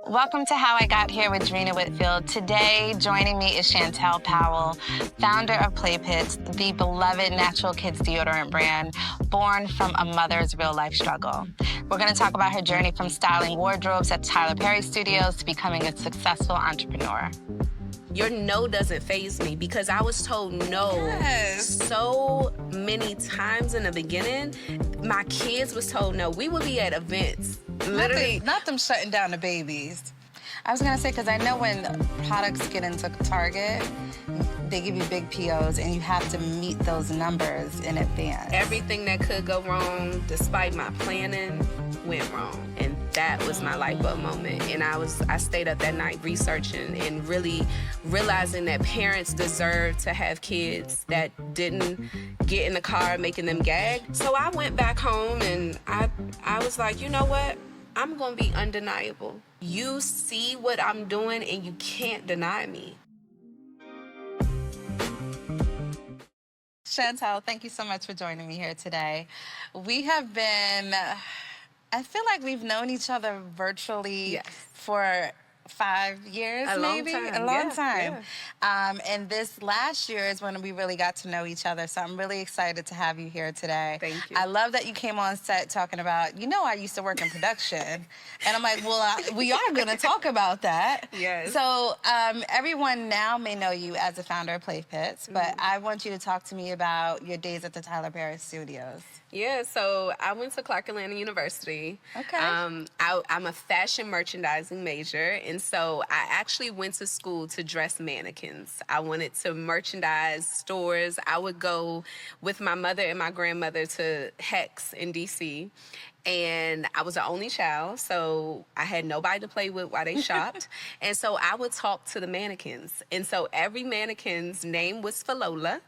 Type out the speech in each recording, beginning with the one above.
Welcome to How I Got Here with Dreena Whitfield. Today, joining me is Chantel Powell, founder of Play Pits, the beloved natural kids deodorant brand, born from a mother's real-life struggle. We're going to talk about her journey from styling wardrobes at Tyler Perry Studios to becoming a successful entrepreneur. Your no doesn't faze me because I was told no so many times in the beginning. My kids was told no. We would be at events. Literally. Not them shutting down the babies. I was gonna say, because I know when products get into Target, they give you big POs and you have to meet those numbers in advance. Everything that could go wrong, despite my planning, went wrong. And that was my light bulb moment. And I stayed up that night researching and really realizing that parents deserve to have kids that didn't get in the car making them gag. So I went back home and I was like, you know what? I'm gonna be undeniable. You see what I'm doing and you can't deny me. Chantel, thank you so much for joining me here today. We have been, I feel like we've known each other virtually for 5 years, A long maybe? time, A long yeah, time. And this last year is when we really got to know each other, so I'm really excited to have you here today. Thank you. I love that you came on set talking about, you know, I used to work in production. And I'm like, well, we are going to talk about that. Yes. So everyone now may know you as the founder of Play Pits, but I want you to talk to me about your days at the Tyler Perry Studios. Yeah, so I went to Clark Atlanta University. Okay. I'm a fashion merchandising major, and so I actually went to school to dress mannequins. I wanted to merchandise stores. I would go with my mother and my grandmother to Hex in D.C., and I was the only child, so I had nobody to play with while they shopped. And so I would talk to the mannequins. And so every mannequin's name was Falola.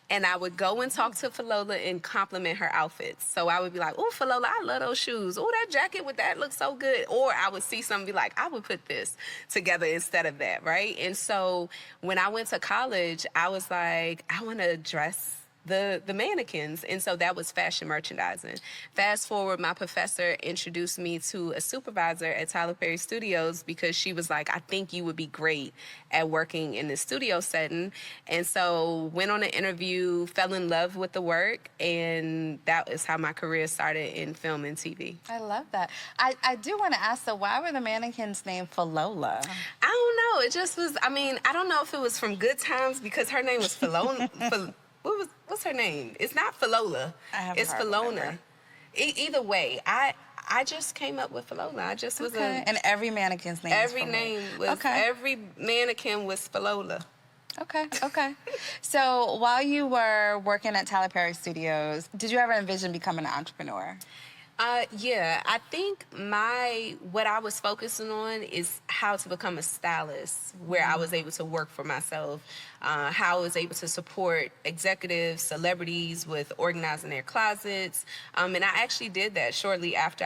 And I would go and talk to Falola and compliment her outfits. So I would be like, oh, Falola, I love those shoes. Oh, that jacket with that looks so good. Or I would see something and be like, I would put this together instead of that, right? And so when I went to college, I was like, I want to dress the mannequins. And so that was fashion merchandising. Fast forward, my professor introduced me to a supervisor at Tyler Perry Studios because she was like, I think you would be great at working in the studio setting. And so went on an interview, fell in love with the work, and that is how my career started in film and TV. I love that. I do want to ask, though, why were the mannequins named Falola? I don't know. It just was, I mean, I don't know if it was from Good Times because her name was Falona. What's her name? It's not Falola. It's Falona. Either way, I just came up with Falola. I just was and every mannequin's name. Every mannequin was Falola. Okay. So while you were working at Tyler Perry Studios, did you ever envision becoming an entrepreneur? Yeah, I think what I was focusing on is how to become a stylist, where I was able to work for myself, how I was able to support executives, celebrities with organizing their closets. And I actually did that shortly after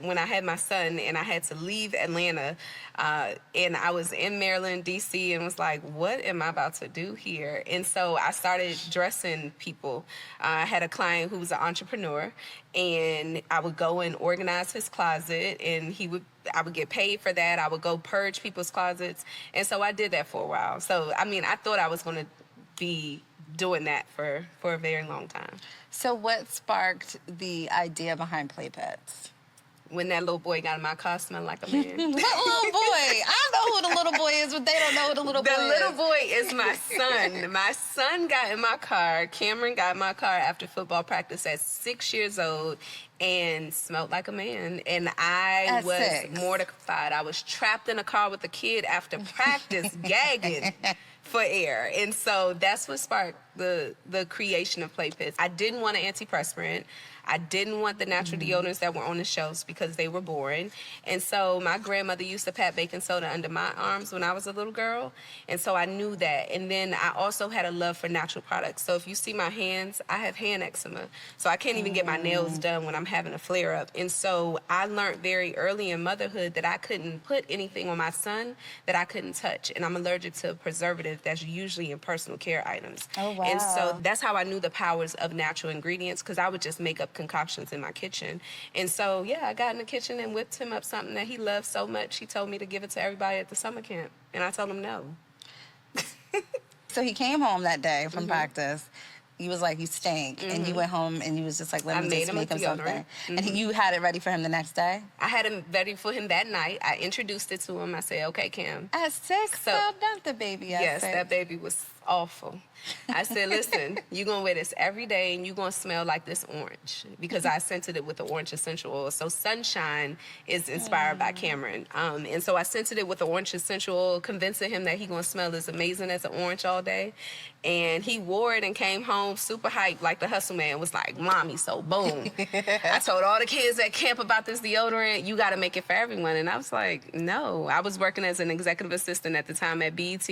when I had my son and I had to leave Atlanta. And I was in Maryland, D.C., and was like, what am I about to do here? And so I started dressing people. I had a client who was an entrepreneur, and I would go and organize his closet, and I would get paid for that. I would go purge people's closets. And so I did that for a while. So, I mean, I thought I was going to be doing that for a very long time. So what sparked the idea behind Play Pits? When that little boy got in my car smelling like a man. What little boy? I know who the little boy is, but they don't know who the little boy is. The little boy is my son. My son got in my car. Cameron got in my car after football practice at 6 years old and smelled like a man. And I was mortified. I was trapped in a car with a kid after practice, gagging for air. And so that's what sparked the creation of Play Pits. I didn't want an antiperspirant. I didn't want the natural deodorants that were on the shelves because they were boring. And so my grandmother used to pat baking soda under my arms when I was a little girl. And so I knew that. And then I also had a love for natural products. So if you see my hands, I have hand eczema. So I can't even get my nails done when I'm having a flare up. And so I learned very early in motherhood that I couldn't put anything on my son that I couldn't touch. And I'm allergic to a preservative that's usually in personal care items. Oh, wow. And so that's how I knew the powers of natural ingredients, because I would just make up concoctions in my kitchen. And so, yeah, I got in the kitchen and whipped him up something that he loved so much. He told me to give it to everybody at the summer camp. And I told him no. So he came home that day from practice. He was like, you stink. And you went home and you was just like, let me just make him something. And you had it ready for him the next day? I had him ready for him that night. I introduced it to him. I said, okay, Cam. At 6? So dumped the baby at 6. Yes, that baby was awful. I said, listen, you're going to wear this every day and you're going to smell like this orange, because I scented it with the orange essential oil. So Sunshine is inspired by Cameron. And so I scented it with the orange essential oil, convincing him that he's going to smell as amazing as an orange all day. And he wore it and came home super hyped, like the hustle man was like, mommy, so boom. I told all the kids at camp about this deodorant, you got to make it for everyone. And I was like, no. I was working as an executive assistant at the time at BET,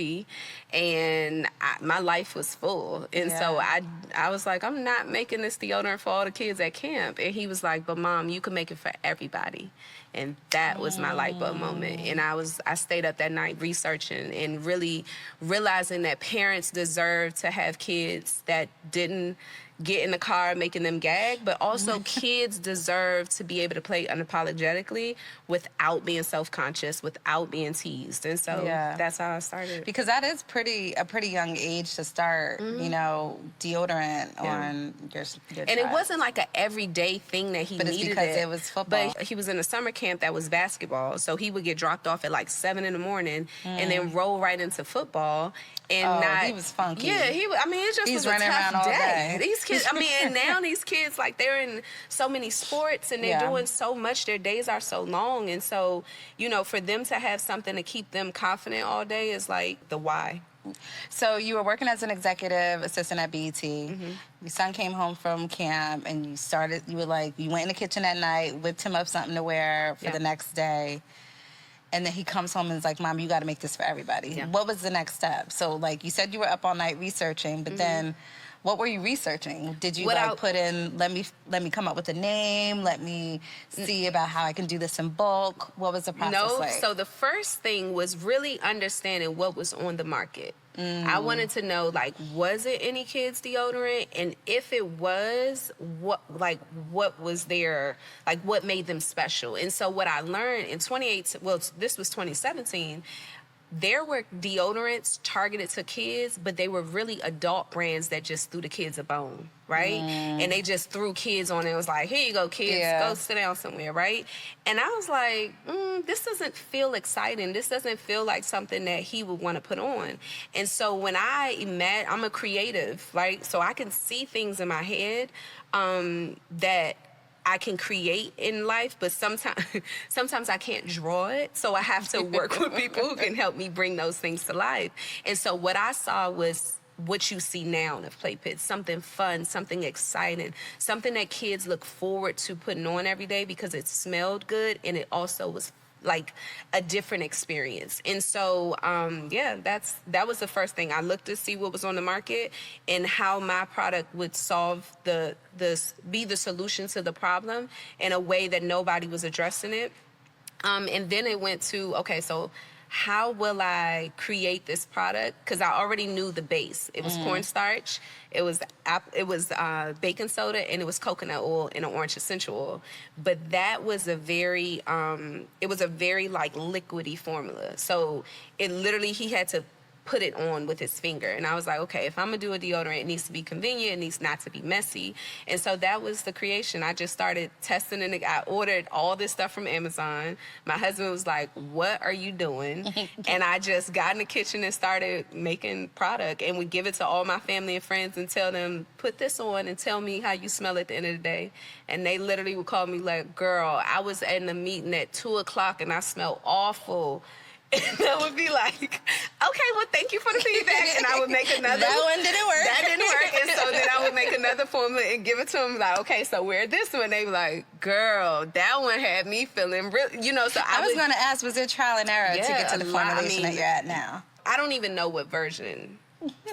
and my life was full. And so I was like, I'm not making this deodorant for all the kids at camp. And he was like, but Mom, you can make it for everybody. And that was my light bulb moment. And I stayed up that night researching and really realizing that parents deserve to have kids that didn't get in the car making them gag, but also kids deserve to be able to play unapologetically without being self-conscious, without being teased. And so that's how I started. Because that is a pretty young age to start, you know, deodorant on your and child. it wasn't like an everyday thing that he but needed. It's because it was football. But he was in a summer camp that was basketball, so he would get dropped off at like 7 in the morning and then roll right into football. And he was funky. Yeah, I mean, it just was a running tough around all day. day. These kids, I mean, and now these kids, like, they're in so many sports and they're doing so much. Their days are so long. And so, you know, for them to have something to keep them confident all day is like the why. So you were working as an executive assistant at BET. Your son came home from camp and you went in the kitchen at night, whipped him up something to wear for the next day. And then he comes home and is like, Mom, you got to make this for everybody. Yeah. What was the next step? So, like, you said you were up all night researching, but then what were you researching? Did you put in, let me come up with a name, let me see about how I can do this in bulk? What was the process like? So the first thing was really understanding what was on the market. I wanted to know, like, was it any kids deodorant? And if it was, what was there, like, what made them special? And so what I learned in 2018, well, this was 2017, there were deodorants targeted to kids, but they were really adult brands that just threw the kids a bone, right? And they just threw kids on it. It was like, here you go, kids, go sit down somewhere, right? And I was like, this doesn't feel exciting. This doesn't feel like something that he would want to put on. And so when I'm a creative, right? So I can see things in my head that I can create in life, but sometimes I can't draw it. So I have to work with people who can help me bring those things to life. And so what I saw was what you see now in the play pit, something fun, something exciting, something that kids look forward to putting on every day because it smelled good and it also was like a different experience. And so, that was the first thing. I looked to see what was on the market and how my product would solve be the solution to the problem in a way that nobody was addressing it. And then it went to, okay, so how will I create this product? Because I already knew the base. It was cornstarch, it was baking soda, and it was coconut oil and an orange essential oil. But that was a very like liquidy formula. So it literally, he had to put it on with his finger. And I was like, okay, if I'm gonna do a deodorant, it needs to be convenient, it needs not to be messy. And so that was the creation. I just started testing and I ordered all this stuff from Amazon. My husband was like, what are you doing? And I just got in the kitchen and started making product and would give it to all my family and friends and tell them, put this on and tell me how you smell at the end of the day. And they literally would call me like, girl, I was in the meeting at 2:00 and I smell awful. And I would be like, okay, well, thank you for the feedback. And I would make another. That one didn't work. That didn't work. And so then I would make another formula and give it to them. Like, okay, so wear this one. They were like, girl, that one had me feeling real, so I was going to ask, was it trial and error to get to the formulation that you're at now? I don't even know what version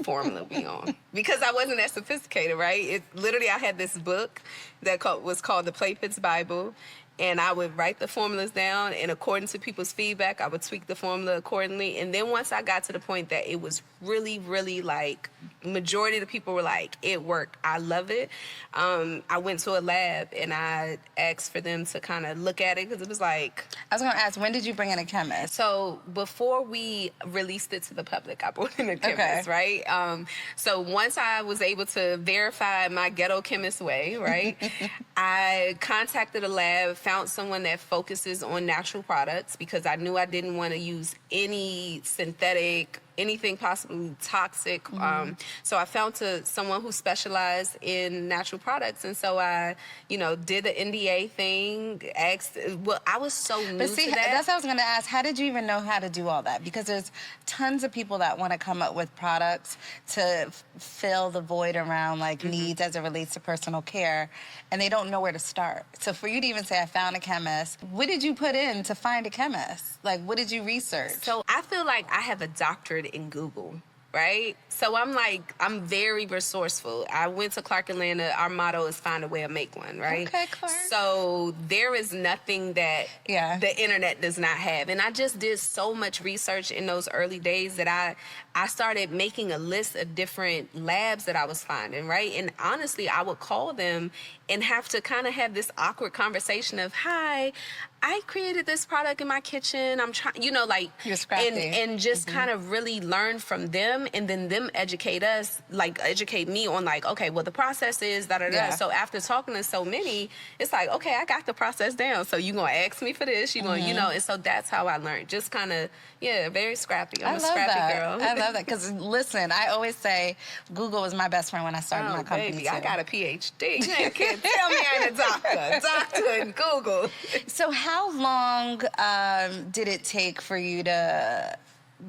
formula we on because I wasn't that sophisticated, right? I had this book that was called the Play Pits Bible. And I would write the formulas down, and according to people's feedback, I would tweak the formula accordingly. And then once I got to the point that it was really, really like majority of the people were like, it worked. I love it. I went to a lab and I asked for them to kind of look at it because it was like... I was going to ask, when did you bring in a chemist? So before we released it to the public, I brought in a chemist, right? So once I was able to verify my ghetto chemist way, right, I contacted a lab, found someone that focuses on natural products because I knew I didn't want to use any synthetic, anything possibly toxic. So I found someone who specialized in natural products. And so I, did the NDA thing, asked, well, I was so new but see, to that. That's what I was going to ask. How did you even know how to do all that? Because there's tons of people that want to come up with products to fill the void around needs as it relates to personal care, and they don't know where to start. So for you to even say, I found a chemist, what did you put in to find a chemist? What did you research? So I feel like I have a doctorate in Google, right? So I'm very resourceful. I went to Clark Atlanta. Our motto is find a way to make one, right? Okay, Clark. So there is nothing that the internet does not have. And I just did so much research in those early days that I started making a list of different labs that I was finding, right? And honestly, I would call them and have to kind of have this awkward conversation of, hi, I created this product in my kitchen. I'm trying, You're scrappy. and just kind of really learn from them, and then them educate us, educate me on okay, well, the process is da da da. So after talking to so many, it's like, okay, I got the process down. So you gonna ask me for this, you gonna, and so that's how I learned. Just kind of, very scrappy. I'm a scrappy girl. I love that, because listen, I always say Google was my best friend when I started my company. Baby, too. I got a PhD. You can't tell me I ain't a doctor. Doctor in Google. So how long did it take for you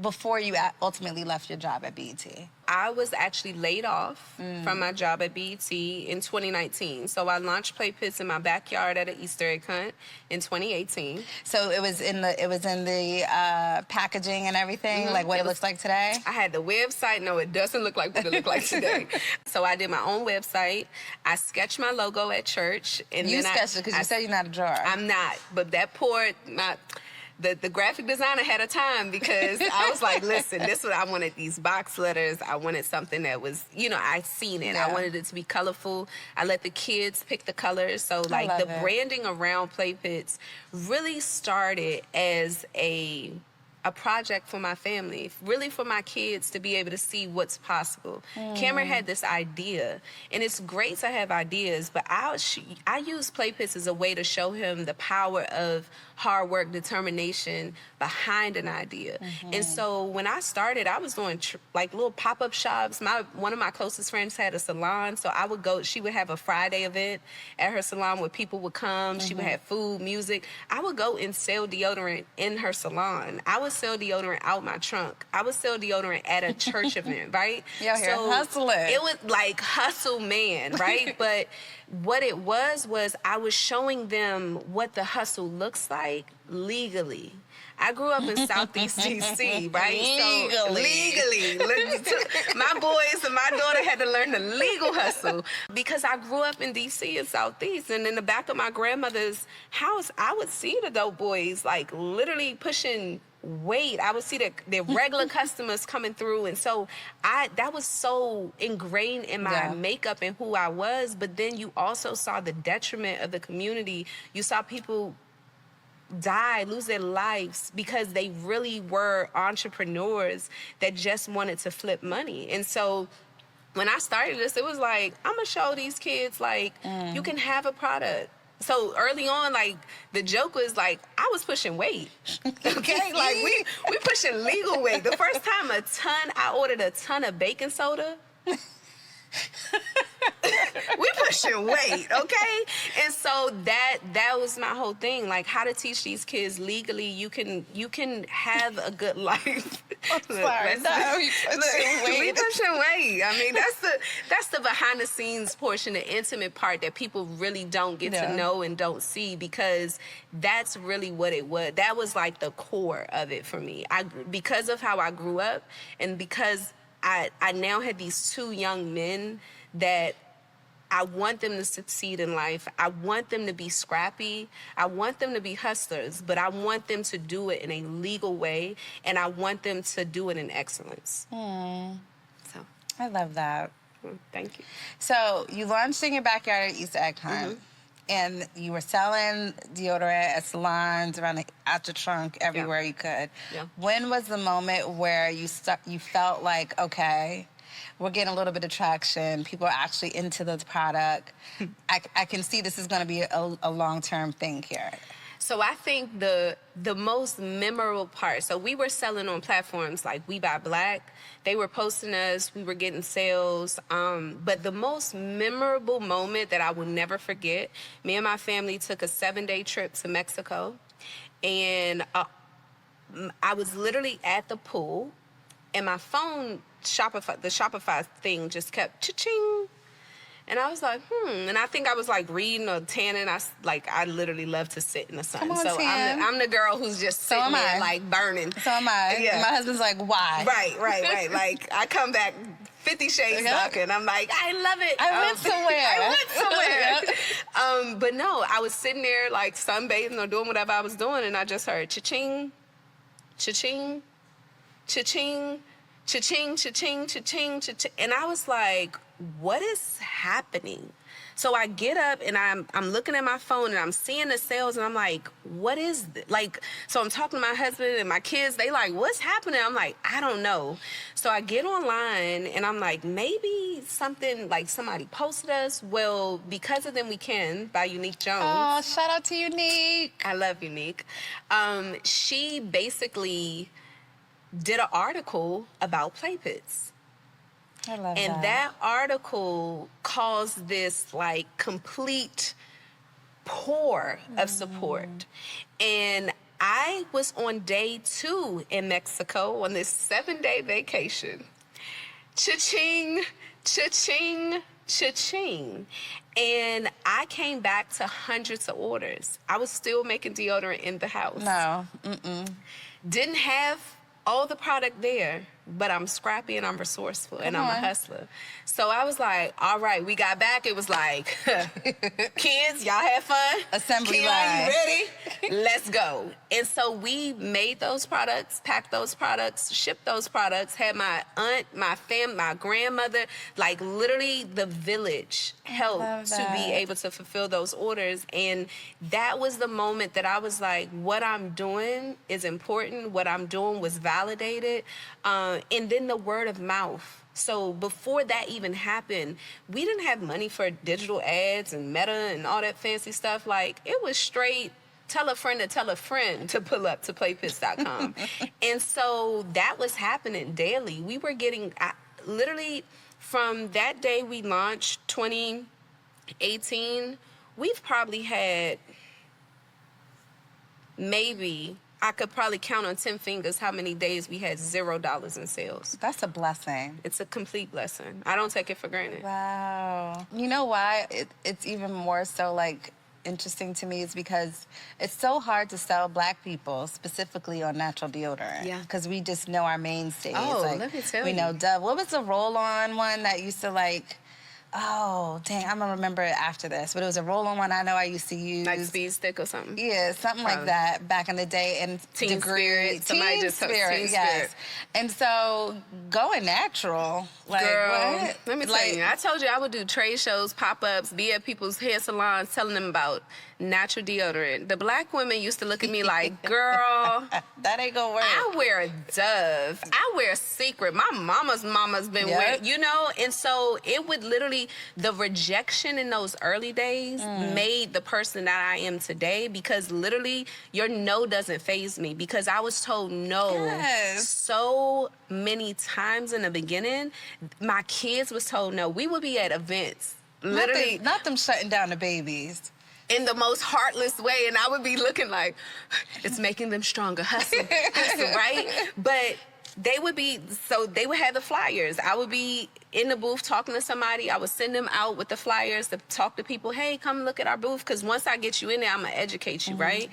before you ultimately left your job at BET? I was actually laid off from my job at BET in 2019. So I launched Play Pits in my backyard at an Easter egg hunt in 2018. So it was in the packaging and everything, what it looks like today? I had the website. No, it doesn't look like what it looked like today. So I did my own website. I sketched my logo at church. And you then sketched it because you said you're not a drawer. I'm not, but that poured not... The graphic designer had a time because I was like, listen, this is what I wanted, these box letters. I wanted something that was, I seen it. Yeah. I wanted it to be colorful. I let the kids pick the colors. So the branding around Play Pits really started as a project for my family, really for my kids to be able to see what's possible. Cameron had this idea, and it's great to have ideas, but I use Play Pits as a way to show him the power of hard work, determination behind an idea. And so when I started, I was doing little pop-up shops. One of my closest friends had a salon, so I would go, she would have a Friday event at her salon where people would come. She would have food, music. I would go and sell deodorant in her salon. I would sell deodorant out my trunk. I would sell deodorant at a church event, right? So hustling. It was like hustle man, right? But what it was I was showing them what the hustle looks like legally. I grew up in Southeast DC, right? Legally. My boys and my daughter had to learn the legal hustle because I grew up in DC and Southeast, and in the back of my grandmother's house, I would see the dope boys literally pushing weight. I would see their regular customers coming through, and so that was so ingrained in my makeup and who I was. But then you also saw the detriment of the community. You saw people lose their lives because they really were entrepreneurs that just wanted to flip money. And so when I started this, it was I'm gonna show these kids you can have a product. So early on, the joke was I was pushing weight. Okay, we pushing legal weight. The first time I ordered a ton of baking soda. We pushing weight, okay? And so that was my whole thing, how to teach these kids legally you can have a good life. Sorry, We pushing weight. I mean, that's the behind the scenes portion, the intimate part that people really don't get to know and don't see, because that's really what it was. That was the core of it for me. Because of how I grew up, and because I now had these two young men that I want them to succeed in life. I want them to be scrappy. I want them to be hustlers, but I want them to do it in a legal way, and I want them to do it in excellence. So I love that. Thank you. So you launched in your backyard at Easter egg hunt, and you were selling deodorant at salons, around out the trunk, everywhere you could. Yeah. When was the moment where you felt like, okay, we're getting a little bit of traction, people are actually into the product, I can see this is going to be a long-term thing here? So I think the most memorable part, so we were selling on platforms like We Buy Black. They were posting us. We were getting sales. But the most memorable moment that I will never forget, me and my family took a 7-day trip to Mexico. And I was literally at the pool. And my phone, the Shopify thing just kept cha-ching. And I was like, And I think I was like reading or tanning. I literally love to sit in the sun. Come on, so tan. I'm the girl who's just sitting there like burning. So am I. Yeah. My husband's like, why? Right. Like I come back 50 Shades Dark and I'm like, I love it. I went somewhere. But no, I was sitting there like sunbathing or doing whatever I was doing, and I just heard cha-ching, cha-ching, cha-ching, cha-ching, cha-ching, cha-ching, cha-ching. And I was like, what is happening? So I get up and I'm looking at my phone and I'm seeing the sales and I'm like, what is this? Like, so I'm talking to my husband and my kids, they like, what's happening? I'm like, I don't know. So I get online and I'm like, maybe something like somebody posted us. Well, Because of Them We Can by Unique Jones. Oh, shout out to Unique. I love Unique. She basically did an article about play pits. I love And that article caused this like complete pour of support. And I was on day 2 in Mexico on this 7-day vacation. Cha-ching, cha-ching, cha-ching. And I came back to hundreds of orders. I was still making deodorant in the house. No. Didn't have all the product there, but I'm scrappy and I'm resourceful and I'm a hustler. So I was like, all right, we got back. It was like, kids, y'all have fun? Assembly Kim, line. you ready? Let's go. And so we made those products, packed those products, shipped those products, had my aunt, my grandmother, like literally the village helped to be able to fulfill those orders. And that was the moment that I was like, what I'm doing is important. What I'm doing was validated. And then the word of mouth. So before that even happened, we didn't have money for digital ads and Meta and all that fancy stuff. Like, it was straight tell a friend to pull up to playpits.com. And so that was happening daily. We were getting, literally from that day we launched, 2018, we've probably had maybe, I could probably count on 10 fingers how many days we had $0 in sales. That's a blessing. It's a complete blessing. I don't take it for granted. Wow. You know why it's even more so like interesting to me is because it's so hard to sell Black people specifically on natural deodorant. Yeah. Because we just know our mainstays. Oh, like, let me tell we you. know Dove. What was the roll-on one that used to like? Oh, dang, I'm going to remember it after this. But it was a roll-on one I know I used to use. Like Speed Stick or something. Yeah, something like that back in the day. And Teen Spirit. Somebody just took Teen Spirit. And so going natural. Like, girl, what? let me tell you. I told you I would do trade shows, pop-ups, be at people's hair salons telling them about natural deodorant. The Black women used to look at me like, girl, that ain't gonna work. I wear Dove. I wear Secret. My mama's been wearing, you know? And so it would literally, the rejection in those early days made the person that I am today, because literally your no doesn't faze me, because I was told no so many times in the beginning. My kids was told no. We would be at events. Literally. Not them shutting down the babies. In the most heartless way, and I would be looking like, it's making them stronger. Hustle, right? But they would have the flyers. I would be in the booth talking to somebody. I would send them out with the flyers to talk to people. Hey, come look at our booth, because once I get you in there, I'm going to educate you, right?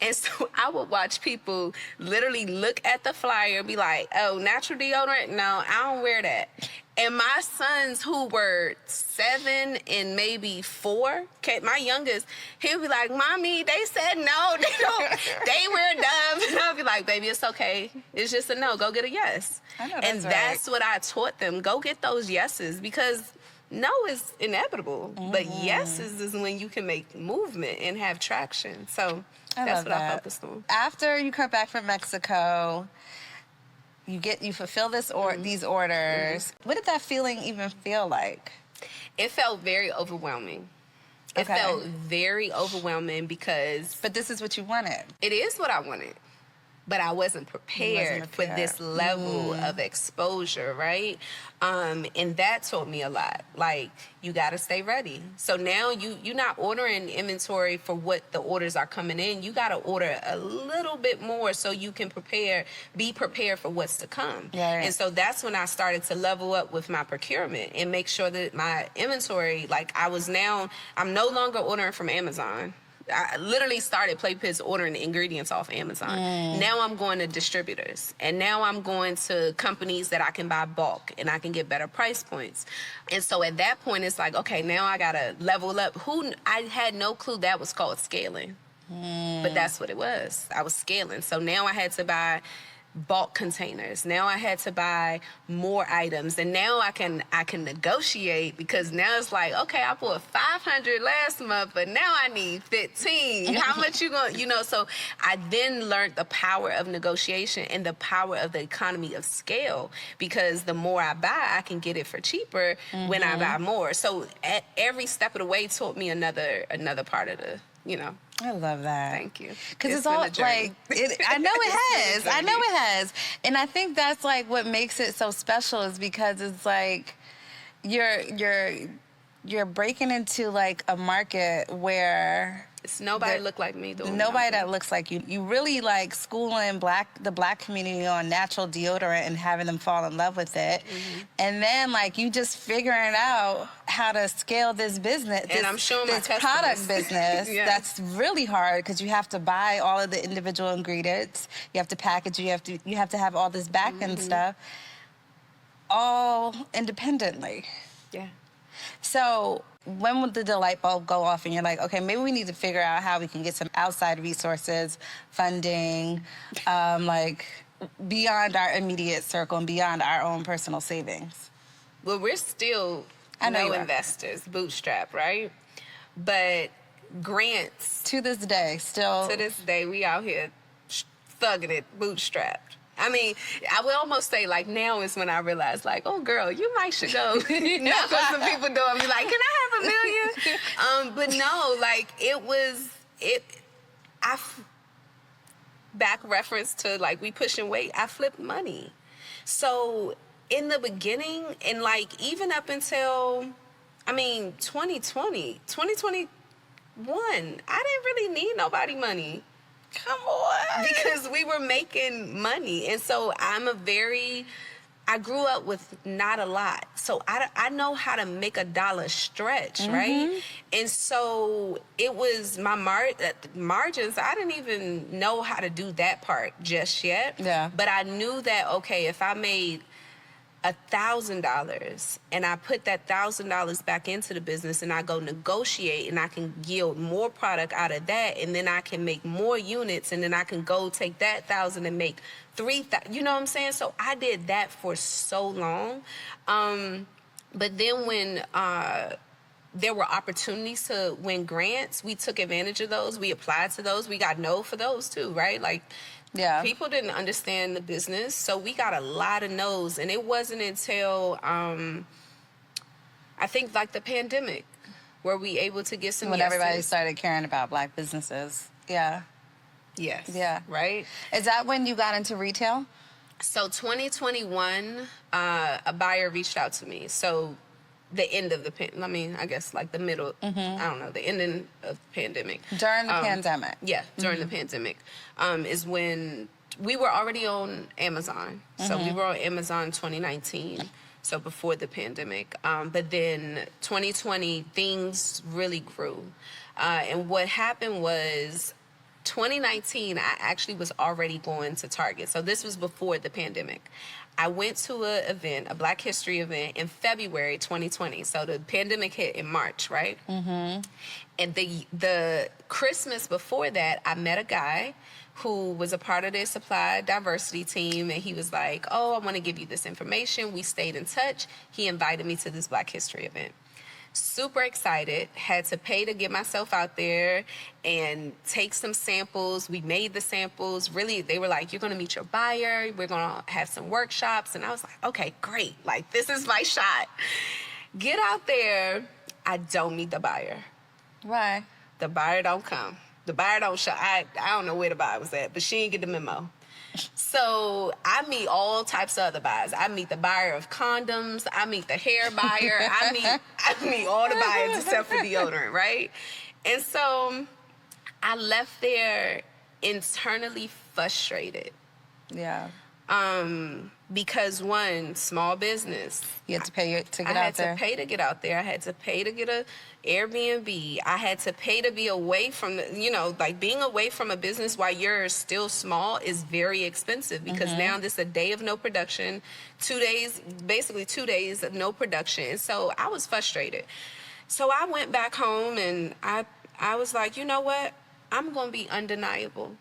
And so I would watch people literally look at the flyer and be like, oh, natural deodorant? No, I don't wear that. And my sons, who were 7 and maybe 4, my youngest, he'll be like, "Mommy, they said no. They were dumb." And I'll be like, "Baby, it's okay. It's just a no. Go get a yes." I know, and that's that's what I taught them. Go get those yeses, because no is inevitable, but yeses is when you can make movement and have traction. So that's what I focused on. After you come back from Mexico, you fulfill these orders. What did that feeling even feel like? It felt very overwhelming. It felt very overwhelming because... But this is what you wanted. It is what I wanted. But I wasn't prepared for this level of exposure, right? And that taught me a lot. Like, you got to stay ready. So now you're not ordering inventory for what the orders are coming in. You got to order a little bit more so you can be prepared for what's to come. Yeah, right. And so that's when I started to level up with my procurement and make sure that my inventory, like I'm no longer ordering from Amazon. I literally started Play Pits ordering the ingredients off Amazon. Now I'm going to distributors. And now I'm going to companies that I can buy bulk and I can get better price points. And so at that point, it's like, okay, now I got to level up. I had no clue that was called scaling. But that's what it was. I was scaling. So now I had to buy bulk containers. Now I had to buy more items, and now I can negotiate, because now it's like, okay, I bought 500 last month, but now I need 15. How much you gonna, so I then learned the power of negotiation and the power of the economy of scale, because the more I buy, I can get it for cheaper when I buy more. So at every step of the way taught me another part of the, I love that. Thank you. Because it's all like, I know it has. I know it has. And I think that's like what makes it so special, is because it's like you're breaking into like a market where it's nobody look like me doing nobody that looks like you. You really like schooling the black community on natural deodorant and having them fall in love with it. And then like you just figuring out how to scale this business. And I'm showing my this product business. Yeah. That's really hard, because you have to buy all of the individual ingredients. You have to package. You have to have all this back end stuff, all independently. Yeah. So when would the light bulb go off and you're like, okay, maybe we need to figure out how we can get some outside resources, funding, like beyond our immediate circle and beyond our own personal savings? Well, we're still investors, bootstrap, right? But grants. To this day, we out here thugging it, bootstrapped. I mean, I would almost say, like, now is when I realize, like, oh, girl, you might should go. Knock on some people's door and be like, can I have $1 million? But no, like, back reference to, like, we pushing weight, I flipped money. So in the beginning, and, like, even up until, 2021, I didn't really need nobody money. Come on. Because we were making money. And so I grew up with not a lot. So I know how to make $1 stretch, right? And so it was my margins. I didn't even know how to do that part just yet. Yeah. But I knew that, okay, if I made $1,000 and I put that $1,000 back into the business and I go negotiate and I can yield more product out of that, and then I can make more units, and then I can go take that 1,000 and make 3,000. You know what I'm saying? So I did that for so long. But then when there were opportunities to win grants, we took advantage of those. We applied to those. We got no for those too, right? Like, yeah. People didn't understand the business, so we got a lot of no's. And it wasn't until, I think, like the pandemic, were we able to get some when yeses. Everybody started caring about Black businesses. Yeah. Yes. Yeah. Right? Is that when you got into retail? So 2021, a buyer reached out to me. So the end of I guess like the middle, I don't know, the ending of the pandemic. During the pandemic. Yeah, during the pandemic is when we were already on Amazon. So we were on Amazon 2019, so before the pandemic. But then 2020, things really grew. And what happened was 2019, I actually was already going to Target. So this was before the pandemic. I went to an event, a Black History event, in February 2020. So the pandemic hit in March, right? Mm-hmm. And the Christmas before that, I met a guy who was a part of their supply diversity team, and he was like, oh, I want to give you this information. We stayed in touch. He invited me to this Black History event. Super excited, had to pay to get myself out there and take some samples. We made the samples. Really, they were like, you're going to meet your buyer. We're going to have some workshops. And I was like, okay, great. Like, this is my shot. Get out there. I don't meet the buyer. Why? The buyer don't come. The buyer don't show. I don't know where the buyer was at, but she didn't get the memo. So I meet all types of other buyers. I meet the buyer of condoms. I meet the hair buyer. I meet all the buyers except for deodorant, right? And so I left there internally frustrated. Yeah. Because one, small business. You had to pay to get out there? I had to pay to get out there. I had to pay to get a Airbnb. I had to pay to be away from, like being away from a business while you're still small is very expensive because now this is a day of no production, 2 days, basically 2 days of no production. And so I was frustrated. So I went back home and I was like, you know what? I'm going to be undeniable.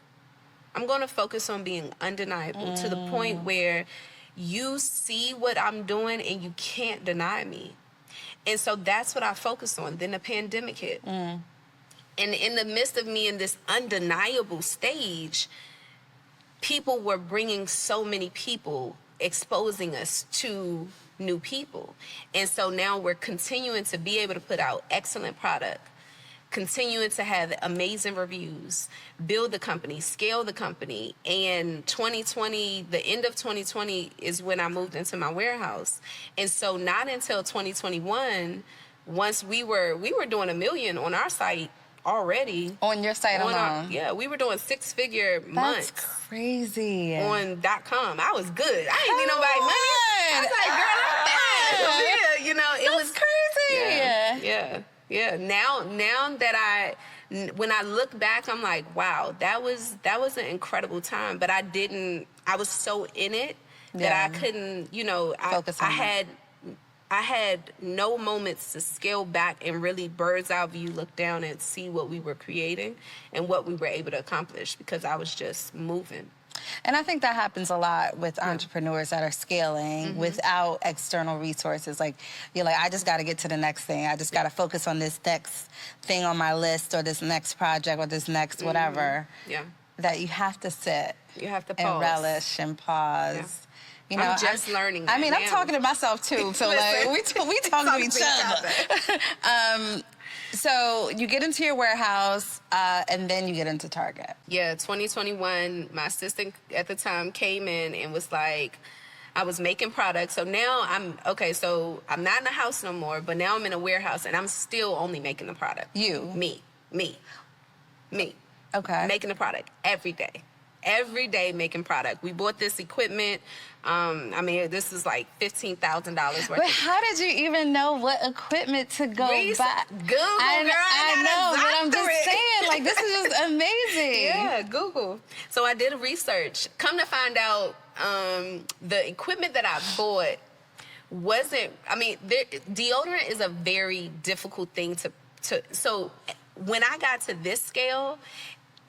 I'm going to focus on being undeniable to the point where you see what I'm doing and you can't deny me. And so that's what I focused on. Then the pandemic hit. And in the midst of me in this undeniable stage, people were bringing so many people, exposing us to new people. And so now we're continuing to be able to put out excellent product, continuing to have amazing reviews, build the company, scale the company. And 2020, the end of 2020 is when I moved into my warehouse. And so not until 2021, once we were doing $1 million on our site already. On your site alone? Yeah, we were doing 6-figure months. That's crazy. On .com. I was good. I didn't need nobody money. I was like, girl, I'm fine. Yeah, it was crazy. Yeah. Now that when I look back, I'm like, wow, that was an incredible time. But I was so in it that I couldn't, focus on I had no moments to scale back and really bird's eye view look down and see what we were creating and what we were able to accomplish because I was just moving. And I think that happens a lot with entrepreneurs that are scaling without external resources. Like, you're like, I just got to get to the next thing. I just got to focus on this next thing on my list or this next project or this next whatever. Yeah. That you have to sit. You have to pause. And relish and pause. Yeah. I'm just learning that I'm talking to myself, too. So, like, we talk to each other. So you get into your warehouse, and then you get into Target. Yeah, 2021, my assistant at the time came in and was like, I was making products. So now so I'm not in the house no more, but now I'm in a warehouse, and I'm still only making the product. You? Me. Okay. Making the product every day. Every day making product. We bought this equipment. This is like $15,000 worth. But how did you even know what equipment to go buy? Google, I know, but I'm just saying, like, this is just amazing. Yeah, Google. So I did a research. Come to find out, the equipment that I bought deodorant is a very difficult thing so when I got to this scale,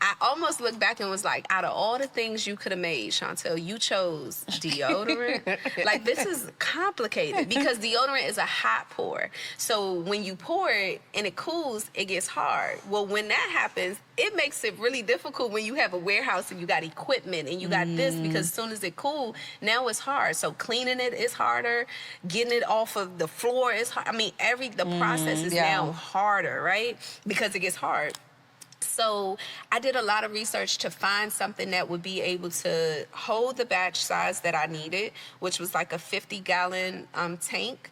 I almost looked back and was like, out of all the things you could have made, Chantel, you chose deodorant. Like, this is complicated because deodorant is a hot pour. So when you pour it and it cools, it gets hard. Well, when that happens, it makes it really difficult when you have a warehouse and you got equipment and you got this because as soon as it cool, now it's hard. So cleaning it is harder. Getting it off of the floor is hard. The process is now harder, right? Because it gets hard. So I did a lot of research to find something that would be able to hold the batch size that I needed, which was like a 50-gallon tank.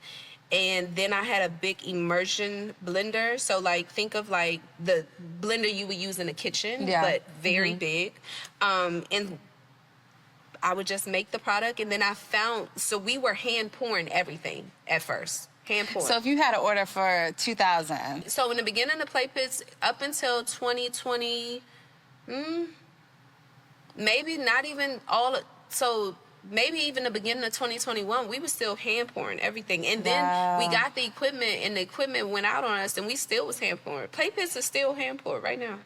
And then I had a big immersion blender. So, like, think of, like, the blender you would use in the kitchen, but very big. And I would just make the product. And then so we were hand pouring everything at first. So if you had an order for 2,000. So in the beginning of Play Pits, up until 2020, Maybe not even all. So maybe even the beginning of 2021, we were still hand pouring everything. And then we got the equipment, and the equipment went out on us, and we still was hand pouring. Play pits are still hand poured right now.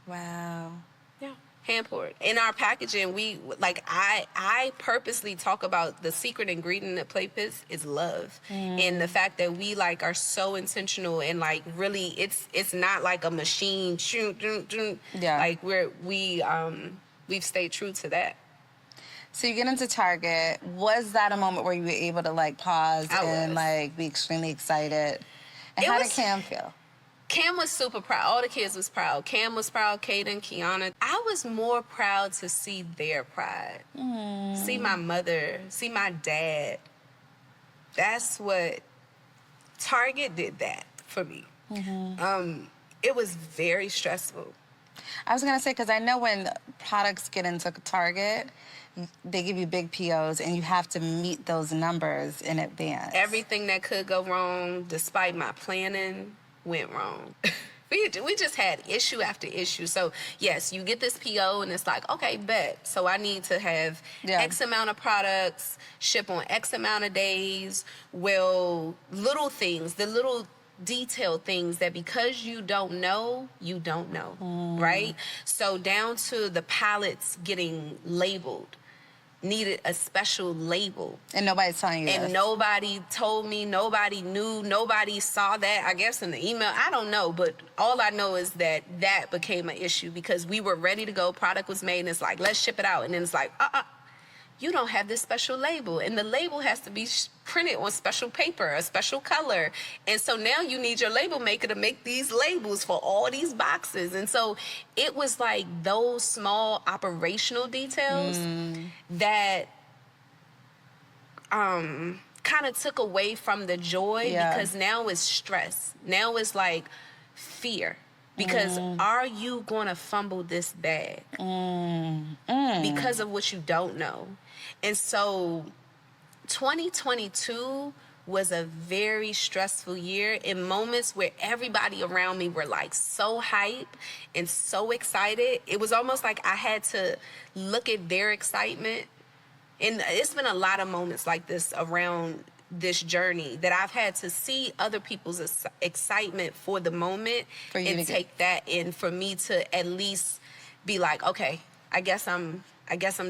Wow. Yeah, hand poured. In our packaging, we like I purposely talk about the secret ingredient of play pits is love, and the fact that we like are so intentional and like really it's not like a machine. Yeah. Like we've stayed true to that. So you get into Target. Was that a moment where you were able to like pause and like be extremely excited? And how did Cam feel? Cam was super proud. All the kids was proud. Cam was proud. Kaden, Kiana. I was more proud to see their pride. See my mother. See my dad. That's what Target did that for me. It was very stressful. I was gonna say, because I know when products get into Target, they give you big POs and you have to meet those numbers in advance. Everything that could go wrong, despite my planning, went wrong. We just had issue after issue. So, yes, you get this PO and it's like, okay, bet. So I need to have X amount of products, ship on X amount of days. Well, little things, the little detailed things that because you don't know, right? So down to the pallets getting labeled. Needed a special label. And nobody's telling you And this. nobody told me, nobody knew, nobody saw that, I guess in the email. I don't know, but all I know is that became an issue because we were ready to go, product was made, and it's like, let's ship it out. And then it's like, you don't have this special label. And the label has to be printed on special paper, a special color. And so now you need your label maker to make these labels for all these boxes. And so it was like those small operational details that kind of took away from the joy because now it's stress. Now it's like fear. Because are you going to fumble this bag? Because of what you don't know. And so 2022 was a very stressful year in moments where everybody around me were like so hype and so excited. It was almost like I had to look at their excitement. And it's been a lot of moments like this around this journey that I've had to see other people's excitement for the moment and take that in for me to at least be like, okay, I guess I'm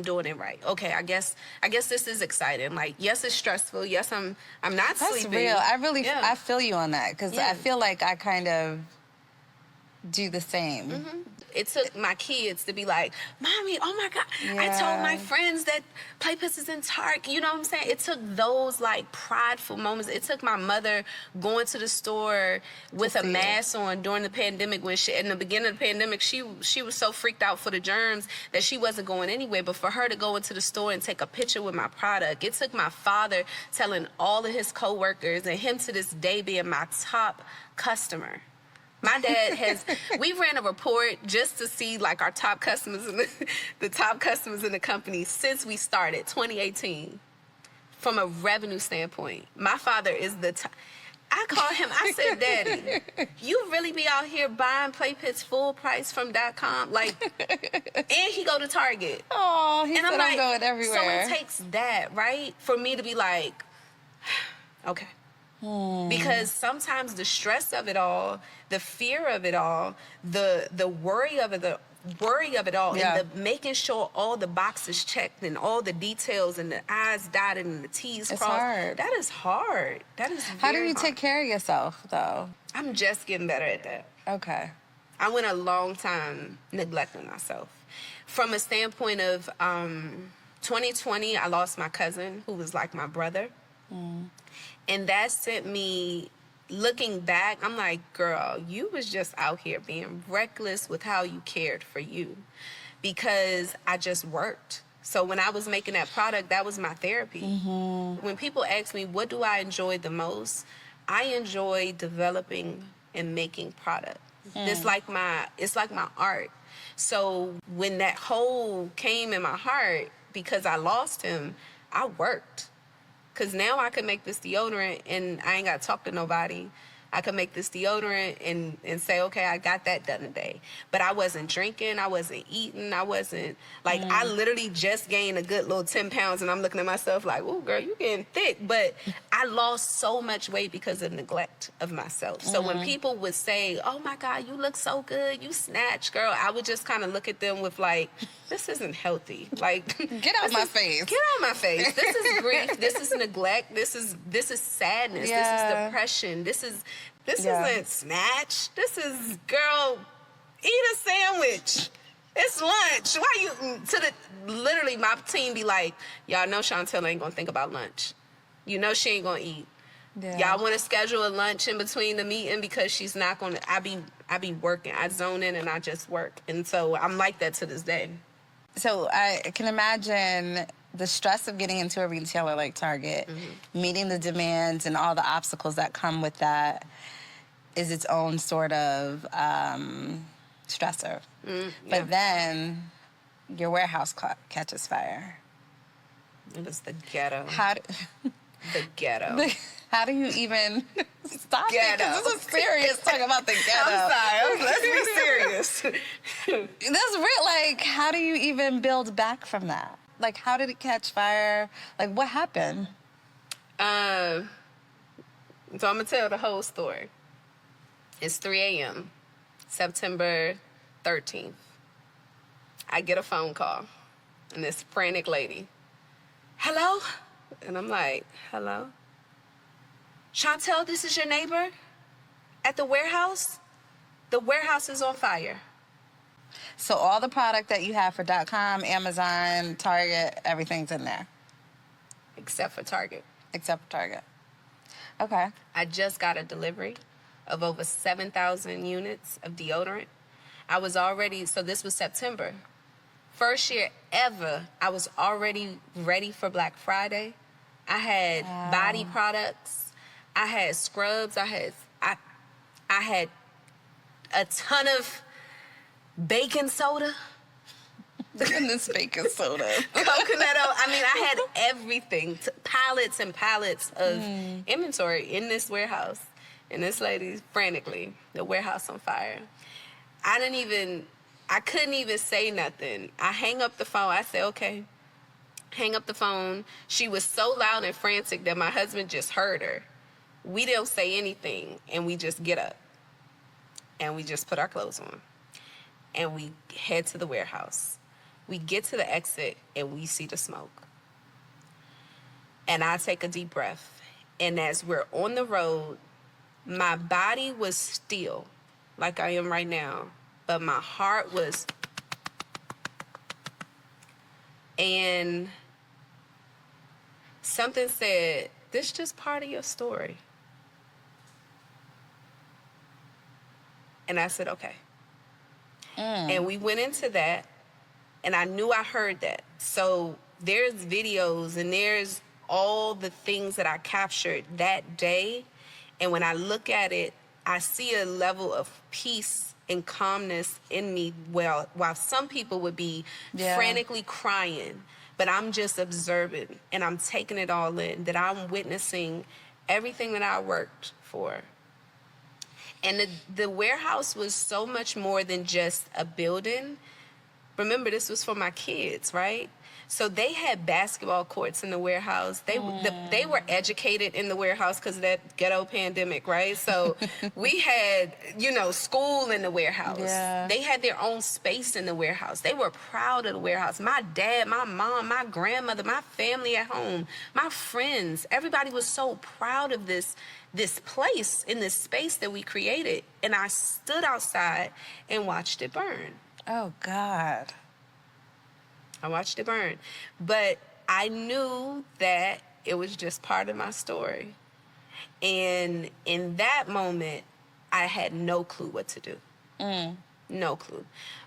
doing it right. Okay, I guess this is exciting. Like, yes, it's stressful. Yes, I'm not sleeping. That's real. I feel you on that because I feel like I kind of do the same. It took my kids to be like, Mommy, oh my God. I told my friends that Play Pits is in Target. You know what I'm saying? It took those like prideful moments. It took my mother going to the store with a mask on during the pandemic when in the beginning of the pandemic, she was so freaked out for the germs that she wasn't going anywhere. But for her to go into the store and take a picture with my product, it took my father telling all of his coworkers and him to this day being my top customer. My dad we ran a report just to see like our top customers the top customers in the company since we started 2018 from a revenue standpoint. My father is the top. I called him, I said, Daddy, you really be out here buying Play Pits full price from .com? Like, and he go to Target. Oh, he said I'm going everywhere. So it takes that, right? For me to be like, okay. Because sometimes the stress of it all, the fear of it all, the worry of it all, and the making sure all the boxes checked and all the details and the I's dotted and the T's crossed. Hard. That is hard. That is How do you hard. take care of yourself, though? I'm just getting better at that. Okay. I went a long time neglecting myself. From a standpoint of 2020, I lost my cousin who was like my brother. And that sent me, looking back, I'm like, girl, you was just out here being reckless with how you cared for you because I just worked. So when I was making that product, that was my therapy. When people ask me, what do I enjoy the most? I enjoy developing and making product. It's like my art. So when that hole came in my heart because I lost him, I worked. Because now I can make this deodorant and I ain't got to talk to nobody I could make this deodorant and say, okay, I got that done today. But I wasn't drinking. I wasn't eating. I wasn't, like, I literally just gained a good little 10 pounds, and I'm looking at myself like, oh, girl, you getting thick. But I lost so much weight because of neglect of myself. So when people would say, oh, my God, you look so good, you snatch, girl, I would just kind of look at them with, like, this isn't healthy. Like, Get out my face. Get out my face. This is grief. This is neglect. This is sadness. Yeah. This is depression. This isn't snatch. This is, girl, eat a sandwich. It's lunch. Why you literally my team be like, y'all know Chantel ain't gonna think about lunch. You know she ain't gonna eat. Yeah. Y'all want to schedule a lunch in between the meeting because she's not gonna. I be working. I zone in and I just work, and so I'm like that to this day. So I can imagine the stress of getting into a retailer like Target, meeting the demands and all the obstacles that come with that is its own sort of stressor. Yeah. But then your warehouse catches fire. It was the ghetto. The ghetto. How do you even stop Ghetto. it? 'Cause this is serious talk about the ghetto. I'm sorry. Let's be serious. That's real. Like, how do you even build back from that? Like, how did it catch fire? Like, what happened? So I'm gonna tell the whole story. It's 3 a.m., September 13th. I get a phone call, and this frantic lady, hello? And I'm like, hello? Chantel, this is your neighbor at the warehouse? The warehouse is on fire. So all the product that you have for .com, Amazon, Target, everything's in there. Except for Target. Except for Target. Okay. I just got a delivery of over 7,000 units of deodorant. I was already, so this was September. First year ever, I was already ready for Black Friday. I had body products. I had scrubs. I had a ton of baking soda. Goodness, baking soda. Coconut oil. I mean, I had everything. Pallets and pallets of inventory in this warehouse. And this lady, frantically, the warehouse on fire. I couldn't even say nothing. I hang up the phone. I say, okay. Hang up the phone. She was so loud and frantic that my husband just heard her. We don't say anything, and we just get up. And we just put our clothes on. And we head to the warehouse. We get to the exit, and we see the smoke. And I take a deep breath. And as we're on the road, my body was still, like I am right now, but my heart was... And something said, this is just part of your story. And I said, okay. And we went into that, and I knew I heard that. So there's videos, and there's all the things that I captured that day. And when I look at it, I see a level of peace and calmness in me. Well, while some people would be frantically crying, but I'm just observing, and I'm taking it all in, that I'm witnessing everything that I worked for. And the warehouse was so much more than just a building. Remember, this was for my kids, right? So they had basketball courts in the warehouse. They were educated in the warehouse because of that ghetto pandemic, right? So we had, school in the warehouse. Yeah. They had their own space in the warehouse. They were proud of the warehouse. My dad, my mom, my grandmother, my family at home, my friends, everybody was so proud of this place in this space that we created. And I stood outside and watched it burn. Oh, God. I watched it burn. But I knew that it was just part of my story. And in that moment, I had no clue what to do. No clue.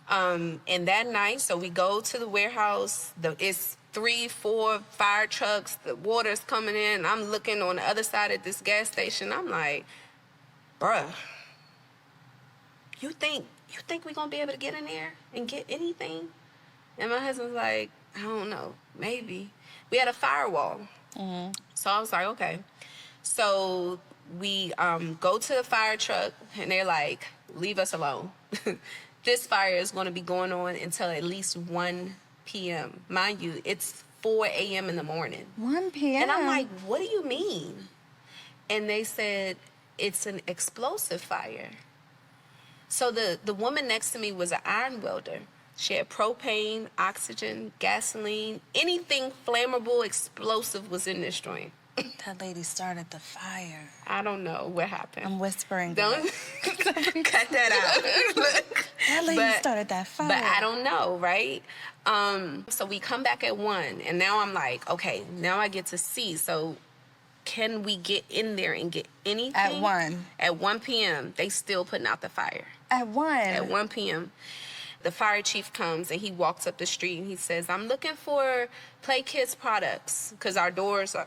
And that night, so we go to the warehouse. It's 3, 4 fire trucks. The water's coming in. I'm looking on the other side of this gas station. I'm like, bruh, you think we're going to be able to get in there and get anything? And my husband's like, I don't know, maybe. We had a firewall. So I was like, okay. So We go to the fire truck, and they're like, leave us alone. This fire is going to be going on until at least 1 p.m. Mind you, it's 4 a.m. in the morning. 1 p.m.? And I'm like, what do you mean? And they said, it's an explosive fire. So the woman next to me was an iron welder. She had propane, oxygen, gasoline, anything flammable, explosive was in this joint. That lady started the fire. I don't know what happened. I'm whispering. Don't cut that out. That lady started that fire. But I don't know, right? So we come back at 1, and now I'm like, okay, now I get to see. So can we get in there and get anything? At 1? At 1 p.m., they still putting out the fire. At 1? At 1 p.m. The fire chief comes, and he walks up the street, and he says, I'm looking for Play Kids products, because our doors, all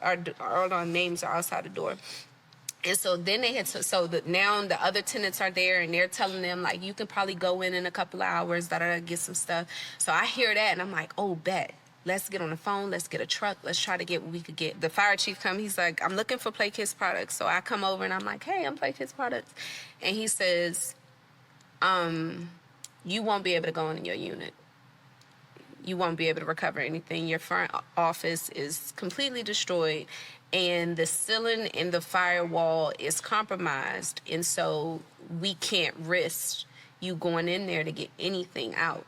our names are outside the door. And so then they had to, now the other tenants are there, and they're telling them, like, you can probably go in a couple of hours, get some stuff. So I hear that, and I'm like, oh, bet. Let's get on the phone. Let's get a truck. Let's try to get what we could get. The fire chief comes. He's like, I'm looking for Play Kids products. So I come over, and I'm like, hey, I'm Play Kids products. And he says, you won't be able to go in your unit. You won't be able to recover anything. Your front office is completely destroyed, and the ceiling and the firewall is compromised, and so we can't risk you going in there to get anything out.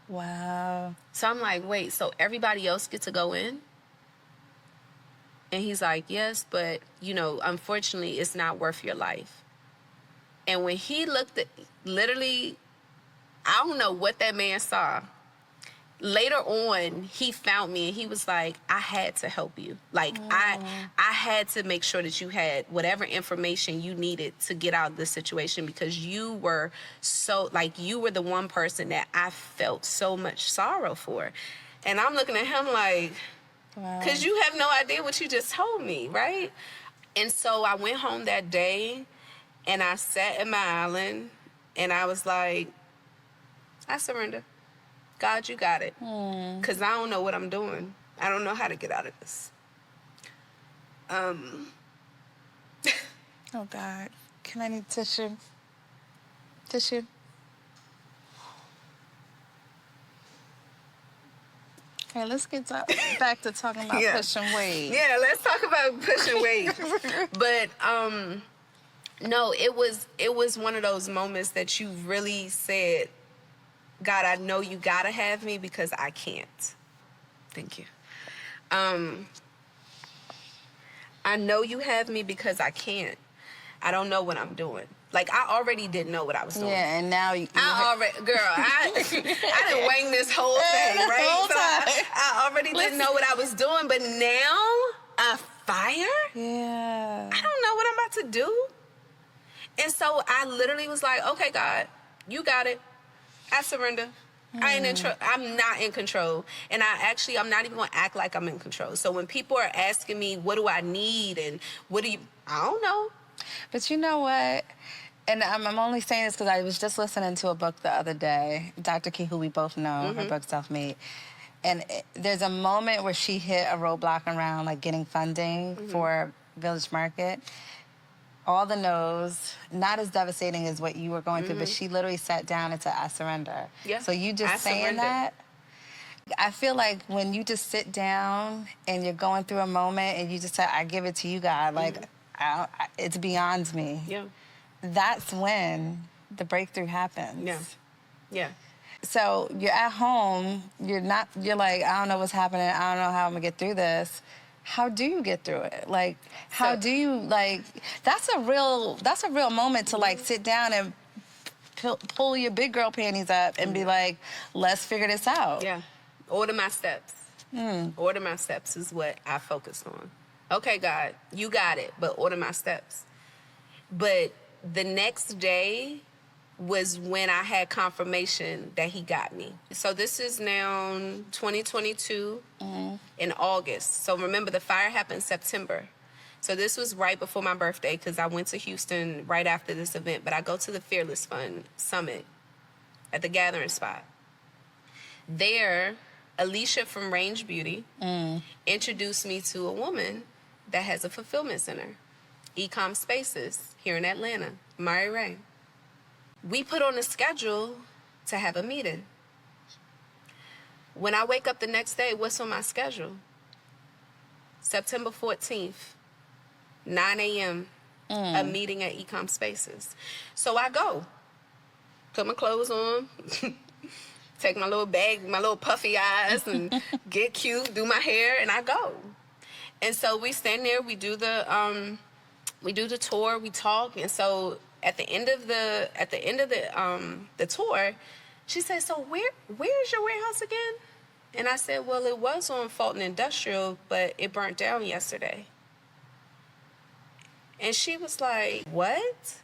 Wow. So I'm like, wait, so everybody else gets to go in? And he's like, yes, but, unfortunately, it's not worth your life. And when he looked at, literally, I don't know what that man saw. Later on, he found me, and he was like, I had to help you. Like, I had to make sure that you had whatever information you needed to get out of this situation, because you were you were the one person that I felt so much sorrow for. And I'm looking at him like, because you have no idea what you just told me, right? And so I went home that day, and I sat in my island, and I was like, I surrender. God, you got it. Because I don't know what I'm doing. I don't know how to get out of this. Oh, God. Can I need tissue? Tissue? Okay, let's get back to talking about pushing weight. Yeah, let's talk about pushing weight. But, no, it was one of those moments that you really said, God, I know you gotta have me because I can't. Thank you. I know you have me because I can't. I don't know what I'm doing. Like, I already didn't know what I was doing. Yeah, and now I didn't wing this whole thing, right? The whole time. I already didn't know what I was doing, but now a fire? Yeah. I don't know what I'm about to do. And so I literally was like, okay, God, you got it. I surrender. I'm not in control. And I'm not even going to act like I'm in control. So when people are asking me, what do I need? And I don't know. But you know what? And I'm only saying this because I was just listening to a book the other day. Dr. Key, who we both know, her book, Self-Made. And there's a moment where she hit a roadblock around, like, getting funding for Village Market. All the no's, not as devastating as what you were going through, but she literally sat down and said, I surrender. Yeah. So you just saying that, I feel like when you just sit down and you're going through a moment and you just say, I give it to you, God, like, it's beyond me. Yeah. That's when the breakthrough happens. Yeah. Yeah. So you're at home, you're like, I don't know what's happening, I don't know how I'm gonna get through this. How do you get through it? Like, how do you, like, that's a real moment to, like, sit down and pull your big girl panties up and be like, let's figure this out. Yeah. Order my steps. Order my steps is what I focused on. Okay, God, you got it, but order my steps. But the next day was when I had confirmation that he got me. So this is now 2022 in August. So remember, the fire happened September. So this was right before my birthday because I went to Houston right after this event. But I go to the Fearless Fund Summit at the Gathering Spot. There, Alicia from Range Beauty introduced me to a woman that has a fulfillment center. Ecom Spaces here in Atlanta, Murray Ray. We put on a schedule to have a meeting. When I wake up the next day, what's on my schedule? September 14th, 9 a.m., a meeting at Ecom Spaces. So I go, put my clothes on, take my little bag, my little puffy eyes, and get cute, do my hair, and I go. And so we stand there, we do the tour, we talk, and so at the end of the tour, she said, "So where's your warehouse again?" And I said, "Well, it was on Fulton Industrial, but it burnt down yesterday." And she was like, "What?"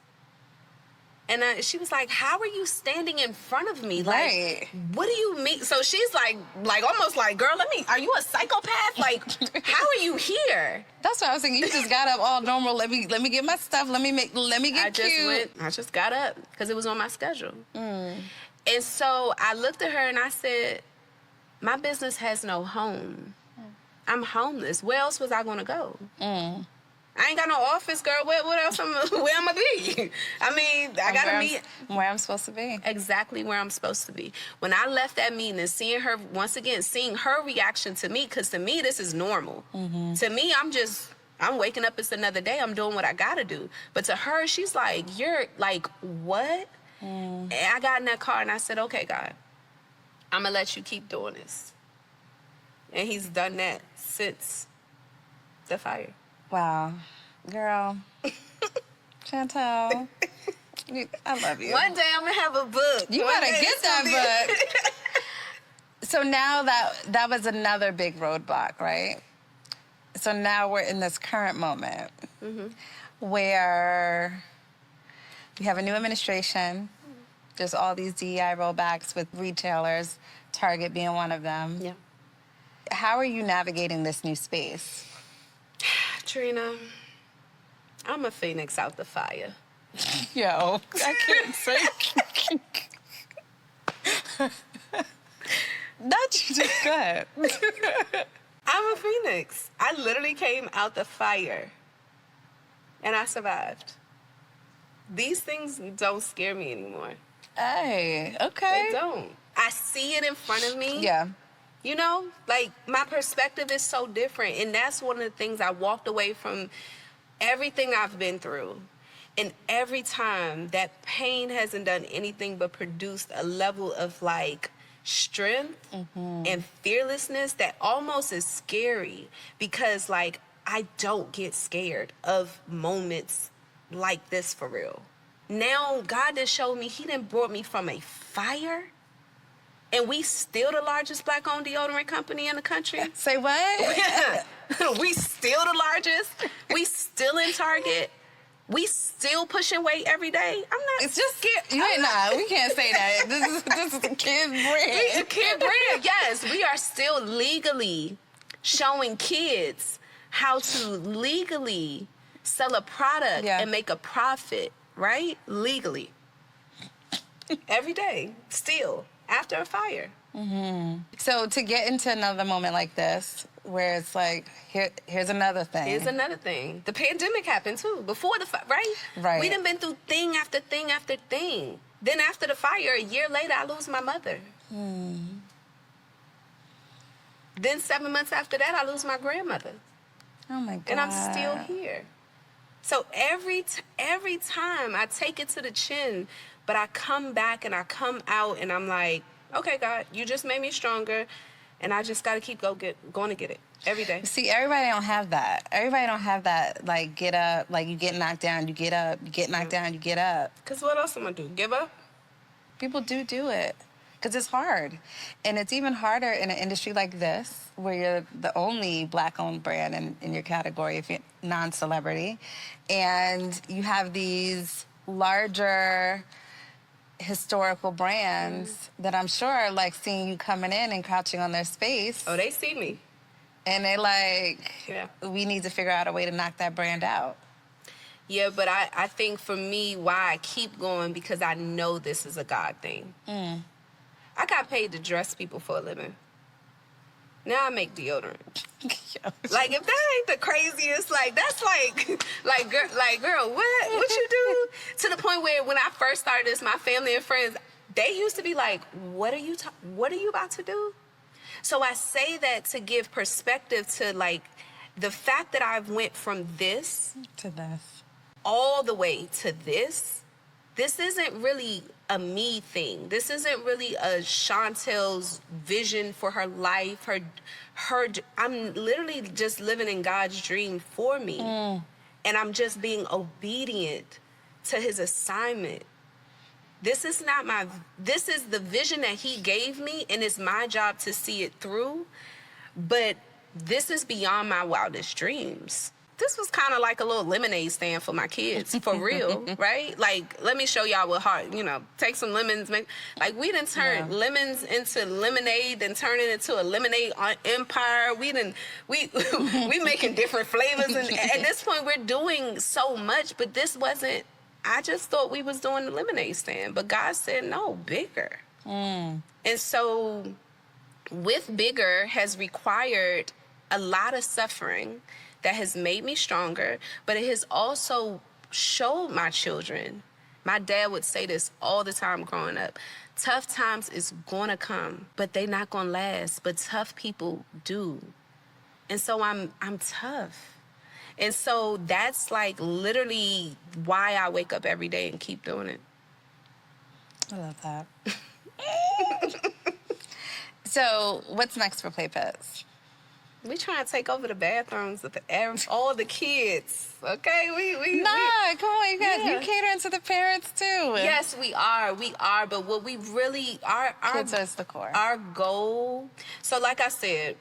And she was like, "How are you standing in front of me? Right. Like, what do you mean?" So she's like almost like, "Girl, are you a psychopath? Like, how are you here?" That's what I was thinking. You just got up all normal. Let me get my stuff. Let me get cute. I just got up because it was on my schedule. And so I looked at her and I said, "My business has no home. I'm homeless. Where else was I going to go? I ain't got no office, girl. What else? Where am I be? I mean, I got to meet where I'm supposed to be. Exactly where I'm supposed to be." When I left that meeting and seeing her, once again, seeing her reaction to me, because to me, this is normal. To me, I'm waking up, it's another day. I'm doing what I got to do. But to her, she's like, "You're like, what?" And I got in that car and I said, "Okay, God, I'm going to let you keep doing this." And he's done that since the fire. Wow. Girl. Chantel. I love you. One day I'm going to have a book. You gotta get that book. So now that was another big roadblock, right? So now we're in this current moment where we have a new administration. There's all these DEI rollbacks with retailers, Target being one of them. Yeah. How are you navigating this new space? Dreena, I'm a phoenix out the fire. Yo, I can't say. Not you, just good. I'm a phoenix. I literally came out the fire and I survived. These things don't scare me anymore. Hey, okay. They don't. I see it in front of me. Yeah. You know, like my perspective is so different. And that's one of the things I walked away from everything I've been through. And every time that pain hasn't done anything but produced a level of like strength and fearlessness that almost is scary, because like I don't get scared of moments like this for real. Now God done showed me, he done brought me from a fire, and we still the largest black-owned deodorant company in the country. Say what? We still the largest. We still in Target. We still pushing weight every day. I'm not. It's just scared. You ain't nah. We can't say that. This is a kid brand. Kid brand. Yes, we are still legally showing kids how to legally sell a product and make a profit, right? Legally. Every day, still, after a fire. So to get into another moment like this, where it's like, here's another thing. Here's another thing. The pandemic happened too, before the fire, right? Right. We done been through thing after thing after thing. Then after the fire, a year later, I lose my mother. Then 7 months after that, I lose my grandmother. Oh my God. And I'm still here. So every time I take it to the chin, but I come back and I come out and I'm like, okay, God, you just made me stronger, and I just got to keep going to get it every day. See, everybody don't have that. Everybody don't have that, like, get up, like, you get knocked down, you get up, you get knocked down, you get up. Because what else am I going to do? Give up? People do it because it's hard. And it's even harder in an industry like this, where you're the only black-owned brand in your category, if you're non-celebrity. And you have these larger historical brands that I'm sure are like seeing you coming in and crouching on their space. Oh, they see me. And they like, we need to figure out a way to knock that brand out. Yeah, but I think for me, why I keep going, because I know this is a God thing. I got paid to dress people for a living. Now I make deodorant. Like, if that ain't the craziest, like, that's girl, what you do? To the point where when I first started this, my family and friends, they used to be like, what are you about to do? So I say that to give perspective to, like, the fact that I've went from this to this, all the way to this. This isn't really a me thing. This isn't really a Chantel's vision for her life. I'm literally just living in God's dream for me. And I'm just being obedient to his assignment. This is the vision that he gave me, and it's my job to see it through. But this is beyond my wildest dreams. This was kind of like a little lemonade stand for my kids, for real, right? Like, let me show y'all what hard, take some lemons, like, we done turned lemons into lemonade, then turn it into a lemonade empire. We making different flavors, and at this point, we're doing so much, but this wasn't, I just thought we was doing the lemonade stand, but God said, no, bigger. And so, with bigger has required a lot of suffering that has made me stronger, but it has also showed my children. My dad would say this all the time growing up. Tough times is gonna come, but they not gonna last. But tough people do. And so I'm tough. And so that's like literally why I wake up every day and keep doing it. I love that. So what's next for Play Pits? We trying to take over the bathrooms of all the kids, okay? Come on, you guys. You catering to the parents too. Yes, we are. But what we really our kids is the core. Our goal. So, like I said,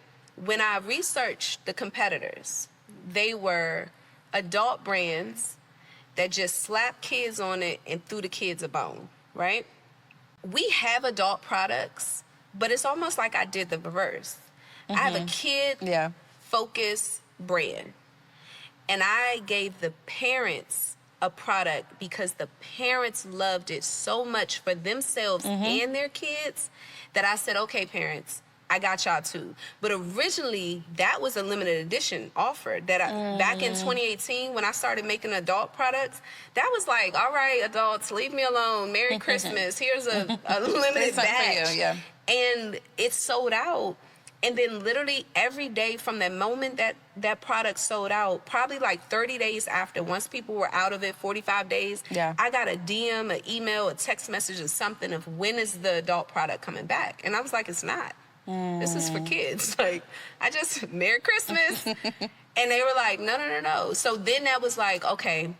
when I researched the competitors, they were adult brands that just slapped kids on it and threw the kids a bone, right? We have adult products, but it's almost like I did the reverse. I have a kid-focused brand. And I gave the parents a product because the parents loved it so much for themselves and their kids that I said, okay, parents, I got y'all too. But originally, that was a limited edition offer that back in 2018, when I started making adult products, that was like, all right, adults, leave me alone. Merry Christmas. Here's a limited batch. For you, And it sold out. And then literally every day from the moment that product sold out, probably like 30 days after, once people were out of it, 45 days, I got a DM, an email, a text message or something of when is the adult product coming back? And I was like, it's not. This is for kids. Like, Merry Christmas. And they were like, no. So then that was like, okay,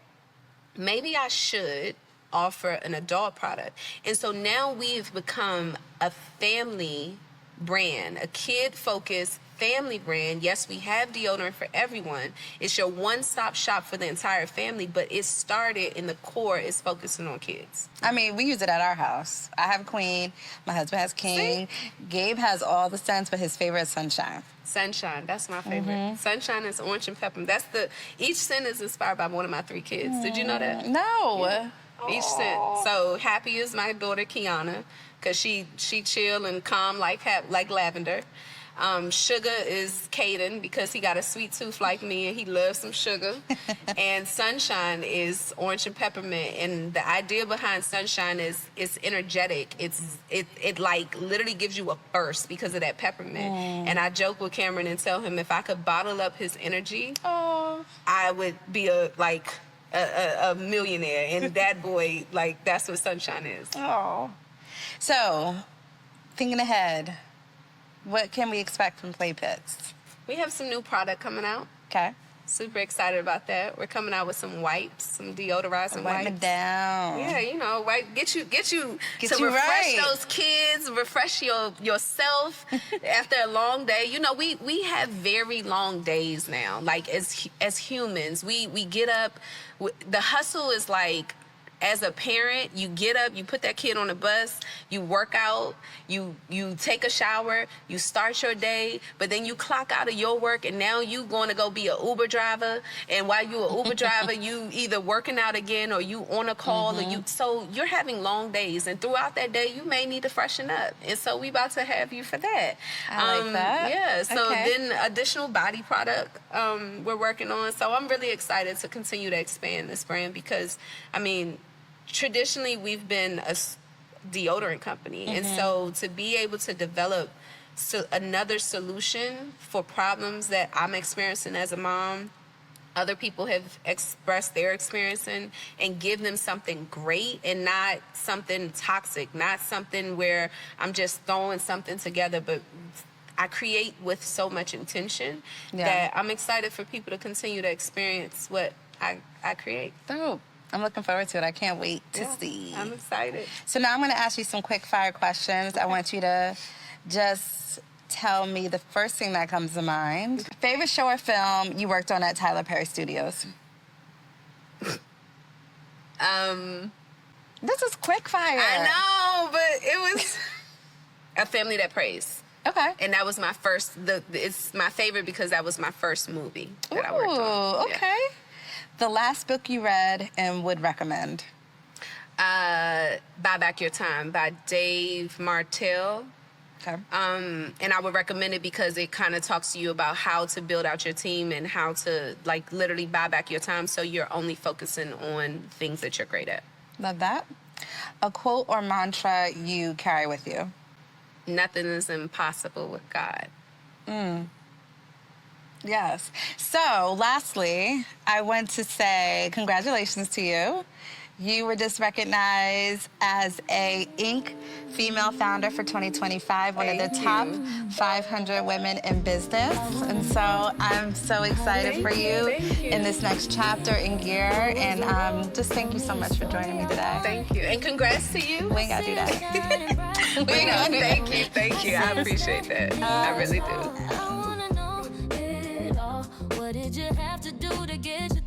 maybe I should offer an adult product. And so now we've become a family brand, a kid-focused family brand. Yes, we have deodorant for everyone. It's your one-stop shop for the entire family, but it started in the core is focusing on kids. I mean, we use it at our house. I have Queen. My husband has King. See? Gabe has all the scents, but his favorite is Sunshine. Sunshine, that's my favorite. Sunshine is orange and peppermint. Each scent is inspired by one of my 3 kids. Did you know that? No. Yeah. Each scent. So Happy is my daughter Kiana, because she chill and calm like lavender. Sugar is Caden, because he got a sweet tooth like me and he loves some sugar. And Sunshine is orange and peppermint. And the idea behind Sunshine is it's energetic. It like literally gives you a burst because of that peppermint. And I joke with Cameron and tell him if I could bottle up his energy, I would be a millionaire. And that boy, like, that's what Sunshine is. Oh. So, thinking ahead, what can we expect from Play Pits? We have some new product coming out. Okay. Super excited about that. We're coming out with some wipes, some deodorizing wipes. Wipe it down. Yeah, get you to refresh right. those kids, refresh yourself after a long day. We have very long days now. Like as humans, we get up. The hustle is like as a parent, you get up, you put that kid on the bus, you work out, you take a shower, you start your day, but then you clock out of your work and now you going to go be an Uber driver. And while you an Uber driver, you either working out again or you on a call so you're having long days. And throughout that day, you may need to freshen up. And so we about to have you for that. I like that. Yeah. So Okay. then additional body product we're working on. So I'm really excited to continue to expand this brand because, I mean, traditionally we've been a deodorant company. And so to be able to develop another solution for problems that I'm experiencing as a mom, other people have expressed their experience in, and give them something great and not something toxic, not something where I'm just throwing something together, but I create with so much intention that I'm excited for people to continue to experience what I create. Dope. I'm looking forward to it. I can't wait to see. I'm excited. So now I'm going to ask you some quick fire questions. I want you to just tell me the first thing that comes to mind. Favorite show or film you worked on at Tyler Perry Studios? This is quick fire. I know, but it was A Family That Prays. Okay. And that was my first, it's my favorite because that was my first movie that I worked on. Ooh, okay. The last book you read and would recommend? Buy Back Your Time by Dave Martell. Okay. And I would recommend it because it kind of talks to you about how to build out your team and how to, like, literally buy back your time so you're only focusing on things that you're great at. Love that. A quote or mantra you carry with you? Nothing is impossible with God. Yes. So, lastly, I want to say congratulations to you. You were just recognized as a Inc. Female Founder for 2025, one of the top 500 women in business. And so I'm so excited for you in this next chapter in gear. And just thank you so much for joining me today. Thank you. And congrats to you. We ain't got to do that. We ain't gonna do that. Thank you. I appreciate that. I really do. I wanna know it all. What did you have to do to get you